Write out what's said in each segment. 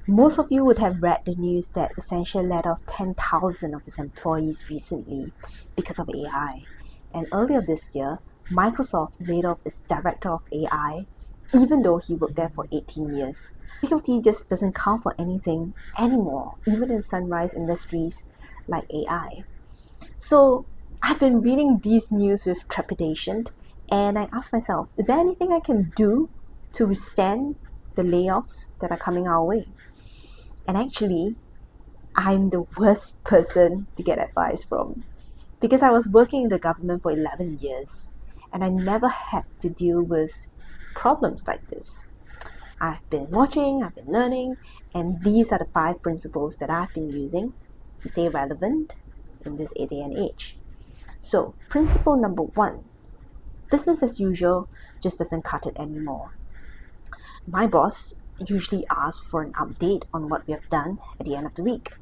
Most of you would have read the news that Accenture let off 10,000 of its employees recently because of AI. And earlier this year, Microsoft laid off its director of AI, even though he worked there for 18 years. Faculty just doesn't count for anything anymore, even in sunrise industries like AI. So I've been reading these news with trepidation, and I ask myself, is there anything I can do to withstand the layoffs that are coming our way? And actually, I'm the worst person to get advice from because I was working in the government for 11 years and I never had to deal with problems like this. I've been watching, I've been learning, and these are the 5 principles that I've been using to stay relevant in this day and age. So, principle number 1, business as usual just doesn't cut it anymore. My boss usually asks for an update on what we have done at the end of the week.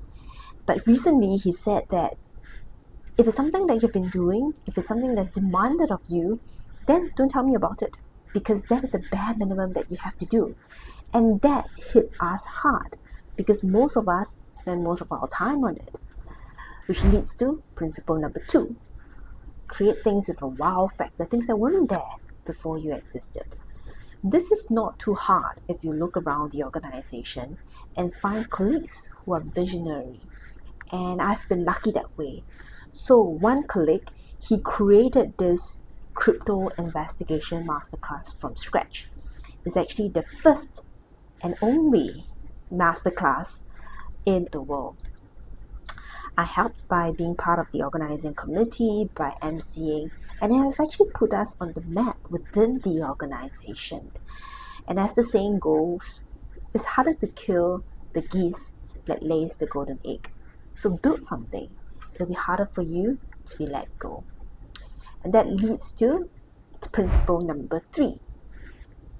But recently he said that if it's something that you've been doing, if it's something that's demanded of you, then don't tell me about it because that is the bare minimum that you have to do. And that hit us hard because most of us spend most of our time on it. Which leads to principle number 2. Create things with a wow factor, things that weren't there before you existed. This is not too hard if you look around the organization and find colleagues who are visionary. And I've been lucky that way. So one colleague, he created this crypto investigation masterclass from scratch. It's actually the first and only masterclass in the world. I helped by being part of the organizing committee, by emceeing, and it has actually put us on the map within the organization. And as the saying goes, it's harder to kill the geese that lays the golden egg. So build something. It'll be harder for you to be let go. And that leads to principle number 3.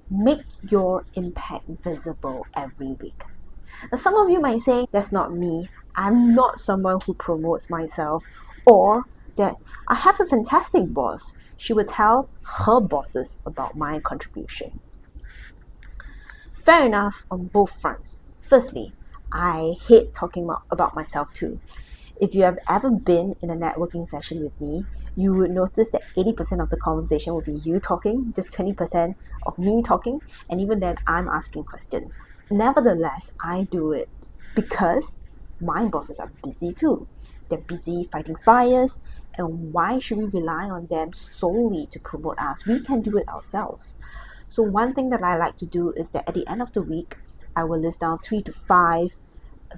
Make your impact visible every week. Now, some of you might say, that's not me. I'm not someone who promotes myself, or that I have a fantastic boss. She would tell her bosses about my contribution. Fair enough on both fronts. Firstly, I hate talking about myself too. If you have ever been in a networking session with me, you would notice that 80% of the conversation will be you talking, just 20% of me talking, and even then I'm asking questions. Nevertheless, I do it because my bosses are busy too. They're busy fighting fires, and why should we rely on them solely to promote us? We can do it ourselves. So one thing that I like to do is that at the end of the week, I will list down 3 to 5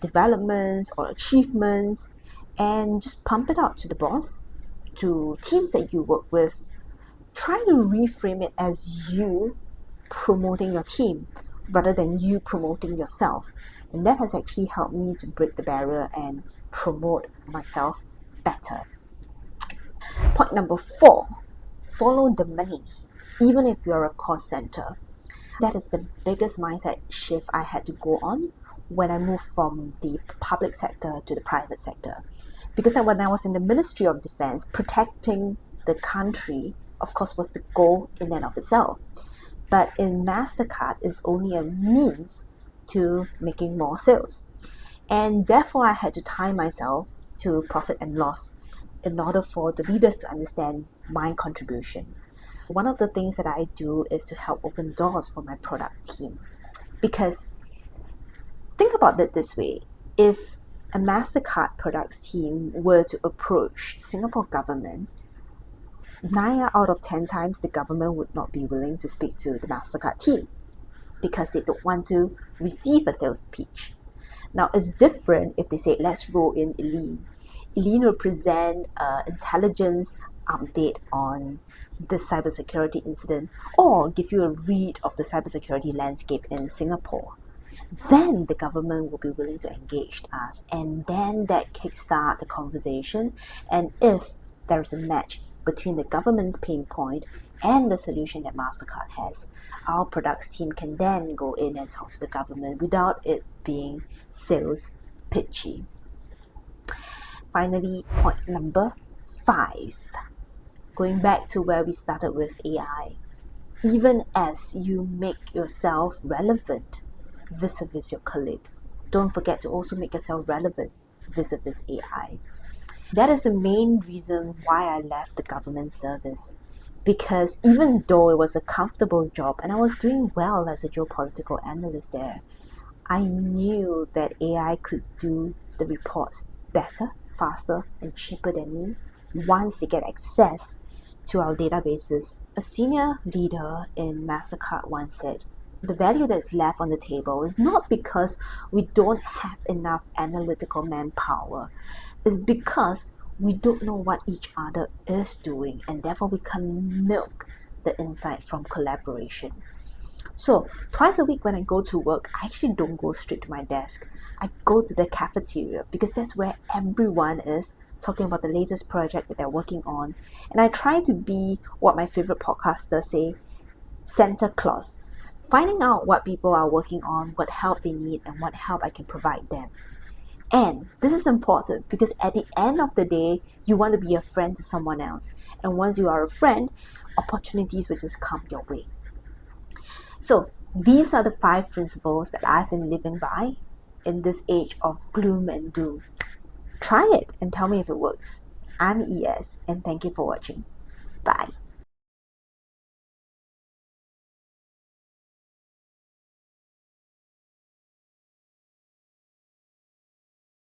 developments or achievements and just pump it out to the boss, to teams that you work with. Try to reframe it as you promoting your team rather than you promoting yourself. And that has actually helped me to break the barrier and promote myself better. Point number 4, follow the money, even if you're a cost center. That is the biggest mindset shift I had to go on when I moved from the public sector to the private sector. Because when I was in the Ministry of Defense, protecting the country, of course, was the goal in and of itself. But in MasterCard, it's only a means to making more sales. And therefore, I had to tie myself to profit and loss in order for the leaders to understand my contribution. One of the things that I do is to help open doors for my product team. Because think about it this way, if a MasterCard products team were to approach Singapore government, 9 out of 10 times the government would not be willing to speak to the MasterCard team because they don't want to receive a sales pitch. Now it's different if they say, let's roll in Eileen. Eileen will present intelligence update on the cybersecurity incident or give you a read of the cybersecurity landscape in Singapore. Then the government will be willing to engage us, and then that kickstart the conversation. And if there is a match between the government's pain point and the solution that MasterCard has, our products team can then go in and talk to the government without it being sales pitchy. Finally, point number 5, going back to where we started with AI. Even as you make yourself relevant vis-a-vis your colleague, don't forget to also make yourself relevant vis-a-vis AI. That is the main reason why I left the government service. Because even though it was a comfortable job and I was doing well as a geopolitical analyst there, I knew that AI could do the reports better, faster, and cheaper than me once they get access to our databases. A senior leader in MasterCard once said, the value that's left on the table is not because we don't have enough analytical manpower. It's because we don't know what each other is doing, and therefore we can milk the insight from collaboration. So twice a week when I go to work, I actually don't go straight to my desk. I go to the cafeteria because that's where everyone is talking about the latest project that they're working on. And I try to be what my favorite podcasters say, Santa Claus, finding out what people are working on, what help they need, and what help I can provide them. And this is important because at the end of the day, you want to be a friend to someone else. And once you are a friend, opportunities will just come your way. So these are the 5 principles that I've been living by in this age of gloom and doom. Try it and tell me if it works. I'm ES, and thank you for watching. Bye.